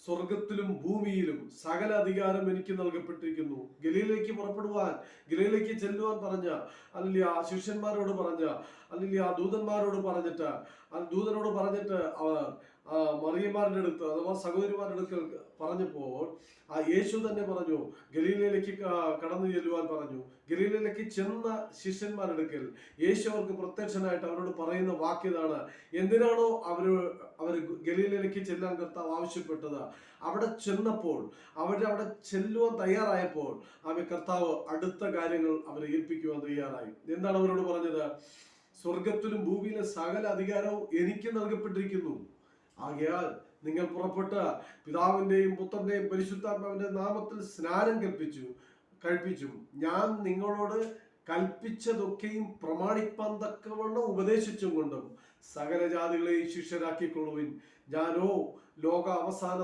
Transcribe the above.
സ്വർഗത്തിലും ഭൂമിയിലും സകല അധികാരം എനിക്ക് നൽകപ്പെട്ടിരിക്കുന്നു. ഗലീലയിലേക്ക് പുറപ്പെടുവാൻ, ഗലീലയിലേക്ക് ചെല്ലുവാൻ പറഞ്ഞ അല്ലെങ്കിൽ ആ ശിഷ്യന്മാരോട് പറഞ്ഞ അല്ലെങ്കിൽ ആ ദൂതന്മാരോട് പറഞ്ഞിട്ട് ദൂതനോട് പറഞ്ഞിട്ട് അവർ മറിയമാരുടെ അടുത്ത് അഥവാ സഹോദരിമാരുടെ അടുക്കൽ പറഞ്ഞപ്പോൾ യേശു തന്നെ പറഞ്ഞു ഗലീലയിലേക്ക് കടന്നു ചെല്ലുവാൻ പറഞ്ഞു. ഗലീലയിലേക്ക് ചെന്ന ശിഷ്യന്മാരുടെ അടുക്കൽ യേശു അവർക്ക് പ്രത്യക്ഷനായിട്ട് അവരോട് പറയുന്ന വാക്യതാണ്. എന്തിനാണോ അവർ ഗലീലയിലേക്ക് ചെല്ലാൻ കർത്താവ് ആവശ്യപ്പെട്ടത്, അവിടെ ചെന്നപ്പോൾ അവിടെ ചെല്ലുവാൻ തയ്യാറായപ്പോൾ കർത്താവ് അടുത്ത കാര്യങ്ങൾ അവരെ ഏൽപ്പിക്കുവാൻ തയ്യാറായി. എന്താണ് അവരോട് പറഞ്ഞത്? സ്വർഗത്തിലും ഭൂമിയിലെ സകല അധികാരവും എനിക്ക് നൽകപ്പെട്ടിരിക്കുന്നു. ആകയാൽ നിങ്ങൾ പുറപ്പെട്ട് പിതാവിന്റെയും പുത്രന്റെയും പരിശുദ്ധാത്മാവിന്റെ നാമത്തിൽ സ്നാനം കഴിപ്പിച്ചു ഞാൻ നിങ്ങളോട് കൽപ്പിച്ചതൊക്കെയും പ്രമാണിപ്പാൻ തക്കവണ്ണം ഉപദേശിച്ചും കൊണ്ടും സകല ജാതികളെയും ശിഷ്യരാക്കിക്കൊള്ളുവിൻ. ഞാനോ ലോക അവസാന